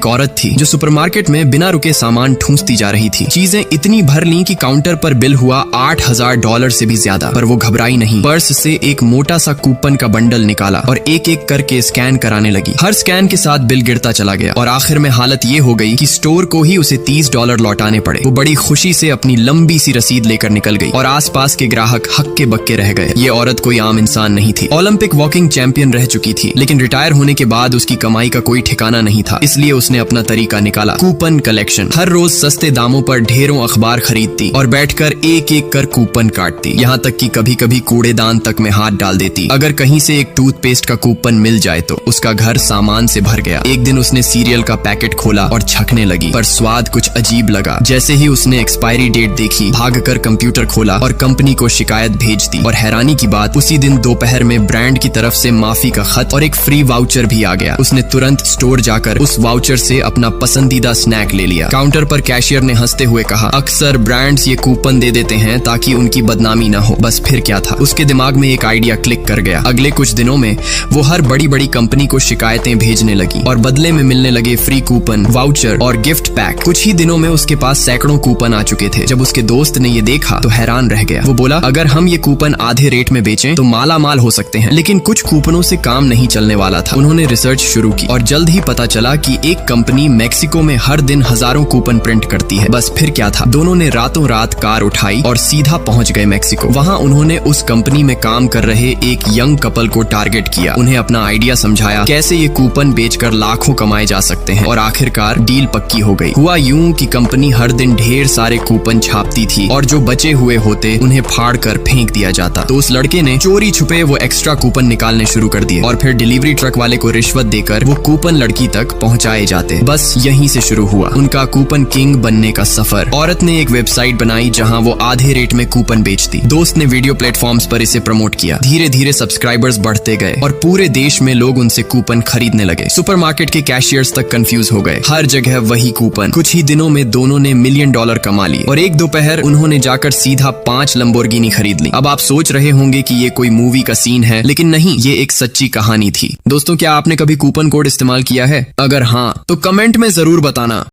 औरत थी जो सुपरमार्केट में बिना रुके सामान ठूंसती जा रही थी। चीजें इतनी भर लीं कि काउंटर पर बिल हुआ $8,000 से भी ज्यादा, पर वो घबराई नहीं। पर्स से एक मोटा सा कूपन का बंडल निकाला और एक एक करके स्कैन कराने लगी। हर स्कैन के साथ बिल गिरता चला गया और आखिर में हालत ये हो गई कि स्टोर को ही उसे $30 लौटाने पड़े। वो बड़ी खुशी से अपनी लंबी सी रसीद लेकर निकल गई और आसपास के ग्राहक हक्के बक्के रह गए। ये औरत कोई आम इंसान नहीं थी। ओलंपिक वॉकिंग चैंपियन रह चुकी थी, लेकिन रिटायर होने के बाद उसकी कमाई का कोई ठिकाना नहीं था। इसलिए उसने अपना तरीका निकाला, कूपन कलेक्शन। हर रोज सस्ते दामों पर ढेरों अखबार खरीदती और बैठकर एक एक कर कूपन काटती। यहाँ तक कि कभी कभी कूड़ेदान तक में हाथ डाल देती। अगर कहीं से एक टूथपेस्ट का कूपन मिल जाए तो उसका घर सामान से भर गया। एक दिन उसने सीरियल का पैकेट खोला और छकने लगी, पर स्वाद कुछ अजीब लगा। जैसे ही उसने एक्सपायरी डेट देखी, भागकर कंप्यूटर खोला और कंपनी को शिकायत भेज दी। और हैरानी की बात, उसी दिन दोपहर में ब्रांड की तरफ से माफी का खत और एक फ्री वाउचर भी आ गया। उसने तुरंत स्टोर जाकर उस वाउचर से अपना पसंदीदा स्नैक ले लिया। काउंटर पर कैशियर ने हंसते हुए कहा, अक्सर ब्रांड्स ये कूपन दे देते हैं ताकि उनकी बदनामी ना हो। बस फिर क्या था, उसके दिमाग में एक आइडिया क्लिक कर गया। अगले कुछ दिनों में वो हर बड़ी बड़ी कंपनी को शिकायतें भेजने लगी और बदले में मिलने लगे फ्री कूपन, वाउचर और गिफ्ट पैक। कुछ ही दिनों में उसके पास सैकड़ों कूपन आ चुके थे। जब उसके दोस्त ने ये देखा तो हैरान रह गया। वो बोला, अगर हम ये कूपन आधे रेट में बेचें तो माला माल हो सकते हैं। लेकिन कुछ कूपनों से काम नहीं चलने वाला था। उन्होंने रिसर्च शुरू की और जल्द ही पता चला कि एक कंपनी मेक्सिको में हर दिन हजारों कूपन प्रिंट करती है। बस फिर क्या था, दोनों ने रातों रात कार उठाई और सीधा पहुंच गए मेक्सिको। वहां उन्होंने उस कंपनी में काम कर रहे एक यंग कपल को टारगेट किया। उन्हें अपना आइडिया समझाया कैसे ये कूपन बेचकर लाखों कमाए जा सकते हैं और आखिरकार डील पक्की हो गई। हुआ यूं कि कंपनी हर दिन ढेर सारे कूपन छापती थी और जो बचे हुए होते उन्हें फाड़ कर फेंक दिया जाता। तो उस लड़के ने चोरी छुपे वो एक्स्ट्रा कूपन निकालने शुरू कर दिए और फिर डिलीवरी ट्रक वाले को रिश्वत देकर वो कूपन लड़की तक पहुंचाए जाते। बस यहीं से शुरू हुआ उनका कूपन किंग बनने का सफर। औरत ने एक वेबसाइट बनाई जहां वो आधे रेट में कूपन बेचती। दोस्त ने वीडियो प्लेटफॉर्म्स पर इसे प्रमोट किया। धीरे धीरे सब्सक्राइबर्स बढ़ते गए और पूरे देश में लोग उनसे कूपन खरीदने लगे। सुपरमार्केट के कैशियर्स तक कंफ्यूज हो गए, हर जगह वही कूपन। कुछ ही दिनों में दोनों ने $1 मिलियन कमा लिए और एक दोपहर उन्होंने जाकर सीधा 5 लंबोर्गिनी खरीद ली। अब आप सोच रहे होंगे कि ये कोई मूवी का सीन है, लेकिन नहीं, ये एक सच्ची कहानी थी। दोस्तों, क्या आपने कभी कूपन कोड इस्तेमाल किया है? अगर हाँ, तो कमेंट में जरूर बताना।